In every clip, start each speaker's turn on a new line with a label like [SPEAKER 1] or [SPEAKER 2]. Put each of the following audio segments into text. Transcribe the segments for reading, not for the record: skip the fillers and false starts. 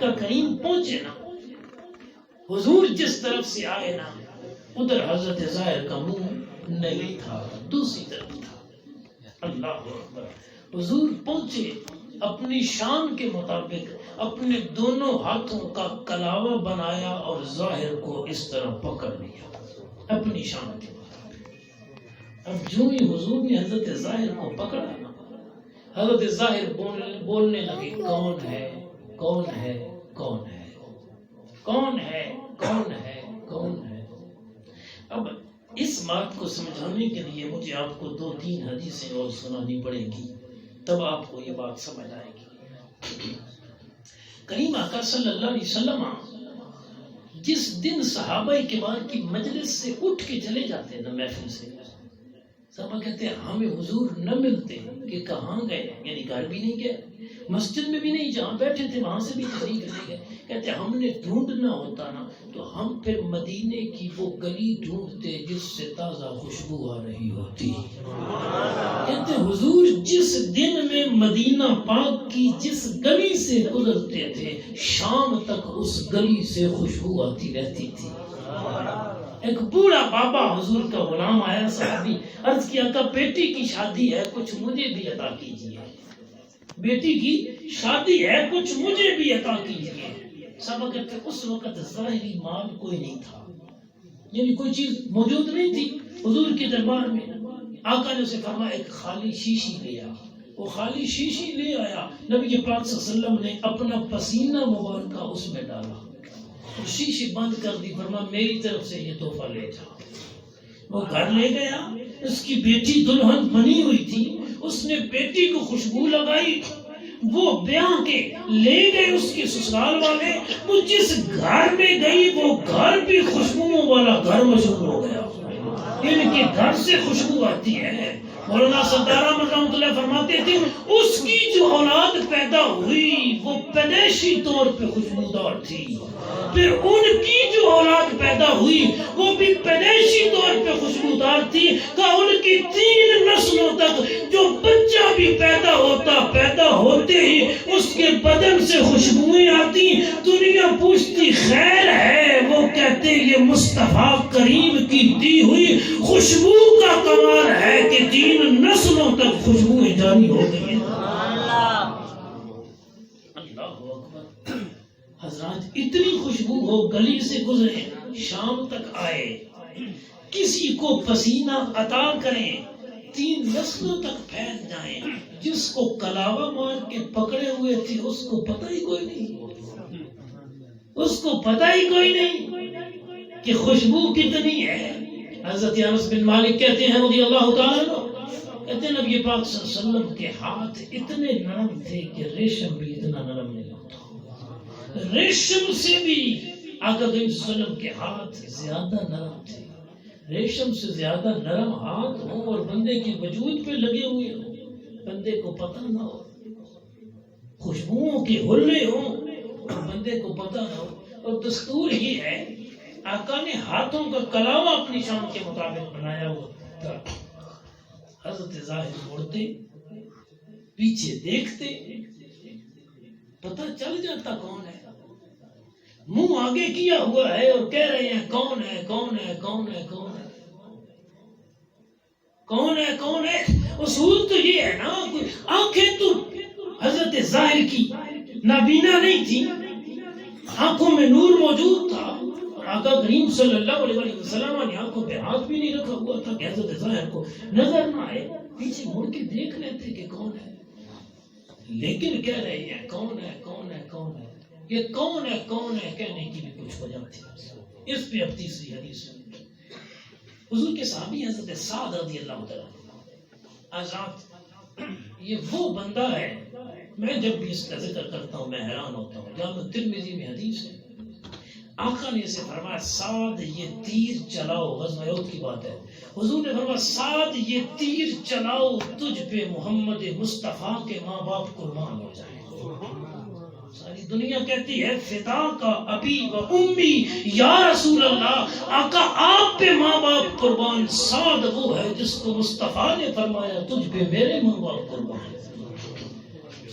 [SPEAKER 1] آقا کریم پہنچے نا، حضور جس طرف سے آئے نا ادھر حضرت ظاہر کا منہ نہیں تھا، دوسری طرف تھا۔ اللہ اکبر۔ حضور پہنچے، اپنی شان کے مطابق اپنے دونوں ہاتھوں کا کلاوہ بنایا اور ظاہر کو اس طرح پکڑ لیا اپنی شان کے مطابق۔ اب جو ہی حضور نے حضرت ظاہر کو پکڑا نا، حضرت ظاہر بولنے لگے، کون ہے کون ہے کون ہے کون ہے کون ہے کون ہے۔ اب اس بات کو سمجھانے کے لیے مجھے آپ کو 2-3 حدیثیں اور سنانی پڑے گی، تب آپ کو یہ بات سمجھ آئے گی۔ کریم آقا صلی اللہ علیہ وسلم جس دن صحابہ کرام کی مجلس سے اٹھ کے چلے جاتے نا، محفل سے، صحابہ کہتے ہیں ہمیں حضور نہ ملتے کہ کہاں گئے، یعنی گھر بھی نہیں گئے، مسجد میں بھی نہیں، جہاں بیٹھے تھے وہاں سے بھی تشریف لے گئے۔ کہتے ہم نے ڈھونڈنا ہوتا نا تو ہم پھر مدینے کی وہ گلی ڈھونڈتے جس سے تازہ خوشبو آ رہی ہوتی۔ کہتے حضور جس دن میں مدینہ پاک کی جس گلی سے گزرتے تھے شام تک اس گلی سے خوشبو آتی رہتی تھی۔ ایک بوڑھا بابا حضور کا غلام آیا، صحابی، عرض کیا کہ بیٹی کی شادی ہے، کچھ مجھے بھی عطا کیجیے، بیٹی کی شادی ہے، کچھ مجھے بھی عطا کیجیے۔ صحابہ کہتے اس وقت ظاہری مال کوئی نہیں تھا، یعنی کوئی چیز موجود نہیں تھی حضور کے دربار میں۔ آقا نے اسے فرمایا ایک خالی شیشی لے آ۔ وہ خالی شیشی لے آیا، نبی پاک صلی اللہ علیہ وسلم نے اپنا پسینہ مبارکہ اس میں ڈالا، شیشی بند کر دی، فرمایا میری طرف سے یہ تحفہ لے جا۔ وہ گھر لے گیا، اس کی بیٹی دلہن بنی ہوئی تھی، اس نے بیٹی کو خوشبو لگائی، وہ بیاہ کے لے گئے اس کے سسرال والے، وہ جس گھر میں گئی وہ گھر بھی خوشبوؤں والا گھر مشہور ہو گیا، ان کے گھر سے خوشبو آتی ہے۔ مولانا سردار احمد رحمۃ اللہ فرماتے تھے اس کی جو اولاد پیدا ہوئی وہ پیدائشی طور پہ خوشبودار تھی، پھر ان کی جو اولاد پیدا ہوئی وہ بھی پیدائشی طور پہ خوشبودار تھی، کہ ان کی 3 نسلوں تک جو بچہ بھی پیدا ہوتے ہی اس کے بدن سے خوشبوئیں آتی، دنیا پوچھتی خیر ہے، وہ کہتے یہ مصطفیٰ کریم کی دی ہوئی خوشبو کا کمال ہے کہ 3 نسلوں تک خوشبوئیں جاری ہو گئی ہیں۔ اللہ اکبر۔ حضرات اتنی خوشبو ہو، گلی سے گزرے، شام تک آئے، کسی کو پسینہ عطا کریں، 3 نسلوں تک پھیل جائیں، جس کو کلاوہ مار کے پکڑے ہوئے تھے اس کو پتہ ہی کوئی نہیں، اس کو پتہ ہی کوئی نہیں کہ خوشبو کتنی ہے۔ حضرت انس بن مالک کہتے ہیں رضی اللہ تعالیٰ عنہ، کہتے ہیں نبی پاک صلی اللہ علیہ وسلم کے ہاتھ اتنے نرم تھے کہ ریشم بھی اتنا نرم نہیں ہوتا، ریشم سے بھی آقا کریم صلی اللہ علیہ وسلم کے ہاتھ زیادہ نرم تھے۔ ریشم سے زیادہ نرم ہاتھ ہوں اور بندے کے وجود پہ لگے ہوئے ہوں، بندے کو پتہ نہ ہو، خوشبوؤں کے حلے ہوں، بندے کو پتہ نہ ہو۔ اور دستور ہی ہے، آقا نے ہاتھوں کا کلاوہ اپنی شان کے مطابق بنایا ہوا تھا۔ حضرت ظاہر مڑتے، پیچھے دیکھتے، پتہ چل جاتا کون ہے، منہ آگے کیا ہوا ہے اور کہہ رہے ہیں کون ہے کون ہے کون ہے کون ہے کون ہے کون ہے۔ اصول تو یہ ہے نا، آنکھیں تو حضرت ظاہر کی نابینا نہیں تھی، آنکھوں میں نور موجود تھا، اور آقا کریم صلی اللہ علیہ وسلم نے آنکھوں پہ ہاتھ بھی نہیں رکھا ہوا تھا کہ حضرت ظاہر کو نظر نہ آئے، پیچھے مڑ کے دیکھ لیتے کہ کون ہے، لیکن کہہ رہے ہیں کون ہے کون ہے کون ہے۔ یہ کون ہے کہنے کی بھی کچھ وجہ تھی۔ اس پہ اب تیسری حدیث حضور کے صحابی حضرت سعد رضی اللہ تعالیٰ آزاد، یہ وہ بندہ ہے، میں جب بھی اس کا ذکر کرتا ہوں میں حیران ہوتا ہوں۔ جامع ترمذی میں حدیث ہے، آقا نے اسے فرمایا سعد یہ تیر چلاؤ، غزوہ احد کی بات ہے، حضور نے فرمایا سعد یہ تیر چلاؤ، تجھ پہ محمد مصطفیٰ کے ماں باپ قربان ہو جائیں۔ ساری دنیا کہتی ہے فدا کا ابی و امی یا رسول اللہ، آقا آپ پہ ماں باپ قربان، سعد وہ ہے جس کو مصطفیٰ نے فرمایا تجھ پہ میرے ماں باپ قربان۔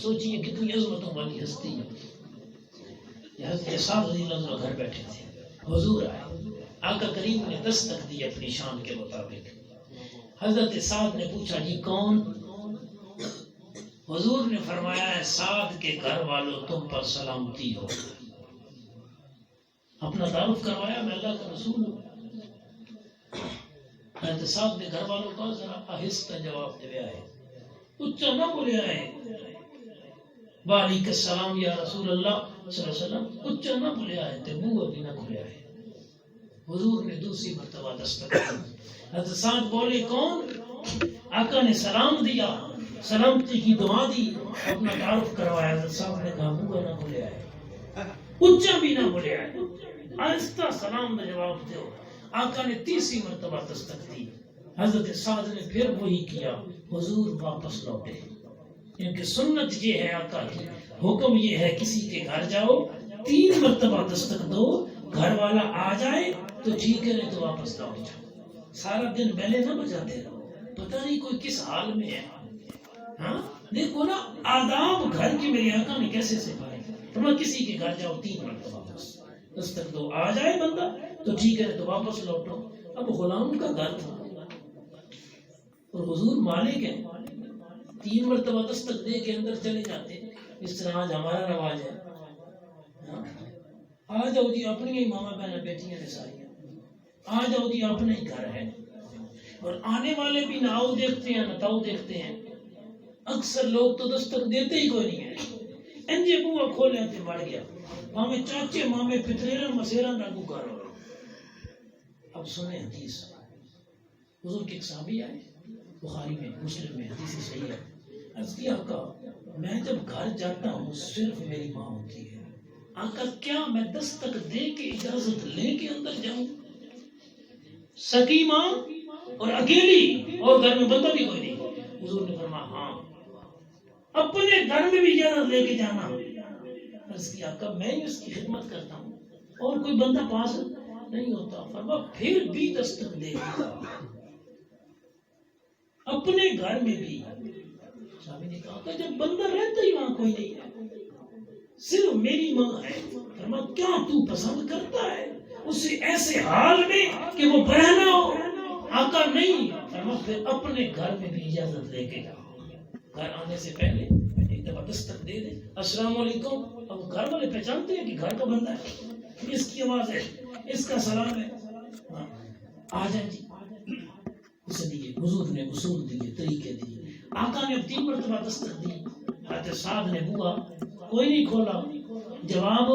[SPEAKER 1] سوچئے کتنی عظمتوں والی ہستی ہے۔ حضرت سعد رضی اللہ عنہ گھر بیٹھے تھے، حضور آئے، آقا کریم نے دستک دی اپنی شان کے مطابق. حضرت سعد نے پوچھا جی کون؟ حضور نے فرمایا ہے سعد کے گھر والوں تم پر سلامتی ہو. اپنا تعارف کروایا میں اللہ کا رسول ہوں. حضرت سعد نے گھر والوں کا ذرا آہستہ جواب دے آئے، اچھا نہ بولے آئے وعلیکم السلام یا رسول اللہ صلی اللہ علیہ وسلم، اچھا نہ بولے آئے تھے، منہ ابھی نہ کھلے آئے. حضور نے دوسری مرتبہ دستک دی. حضرت سعد بولے کون؟ آقا نے سلام دیا، سلامتی کی دعا دی، اپنا تعارف کروایا. حضرت صاحب نے کہا منہ نہ بولے آئے، اچھا بھی نہ بولے آئے، آہستہ سلام کا جواب دو. آقا نے تیسری مرتبہ دستک دی. حضرت سعد نے پھر وہی کیا. حضور واپس لوٹے، کیونکہ سنت یہ ہے آقا کی، حکم یہ ہے کسی کے گھر جاؤ 3 مرتبہ دستک دو، گھر والا آ جائے تو ٹھیک ہے نہیں تو واپس لوٹ جاؤ. سارا دن بیلے نہ بجاتے رہو، پتہ نہیں کوئی کس حال میں ہے. ہاں دیکھو نا آداب گھر کی میرے آقا نے کیسے سکھائے. تم کسی کے گھر جاؤ 3 مرتبہ دستک دو، آ جائے بندہ تو ٹھیک ہے تو واپس لوٹو. اب غلام کا گھر تھا اور حضور مالک ہے، 3 مرتبہ دستک دے کے اندر چلے جاتے. اس طرح آج ہمارا رواج ہے، آ جاؤ جی اپنی ہی ماما بہن بیٹیاں نے ساری، آ جاؤ جی اپنا ہی گھر ہے. اور آنے والے بھی نہ آؤ دیکھتے ہیں نہ تاؤ دیکھتے ہیں. اکثر لوگ تو دستک دیتے ہی کوئی نہیں ہے، انجے بوا کھولے تے بڑھ گیا، مامے چاچے مامے پتریرا مسیرا نہ گکارو. اب سنیں حدیث. حضور کے ایک صحابی آئے، بخاری میں مسلم میں حدیث صحیح ہے. عرض کیا آقا میں جب گھر جاتا ہوں صرف میری ماں ہوتی ہے، آقا کیا میں دستک دے کے اجازت لے کے اندر جاؤں؟ سکی ماں اور اکیلی اور گھر میں بندہ بھی کوئی نہیں. حضور نے فرمایا ہاں اپنے گھر میں بھی اجازت لے کے جانا. عرض کیا آقا میں ہی اس کی خدمت کرتا ہوں اور کوئی بندہ پاس نہیں ہوتا. فرمایا پھر بھی دستک دے گا اپنے گھر میں بھی. صحابی نے کہا کہ جب بندہ رہتا ہی وہاں کوئی نہیں ہے، صرف میری ماں ہے. فرمایا کیا تو پسند کرتا ہے اسے ایسے حال میں کہ وہ بہنا ہو؟ آقا نہیں. فرمایا پھر اپنے گھر میں بھی اجازت لے کے جاؤ. گھر آنے سے پہلے ایک دفعہ دستک دے دے، السلام علیکم. اب گھر والے پہچانتے ہیں کہ گھر کا بندہ ہے، اس کی آواز ہے، اس کا سلام ہے، آ جائیں جی. اسے دیے. حضور نے اصول دیے، طریقے دیے. آقا نے اب 3 مرتبہ دستک دی. حضرت سعد نے بوا کوئی نہیں کھولا. جواب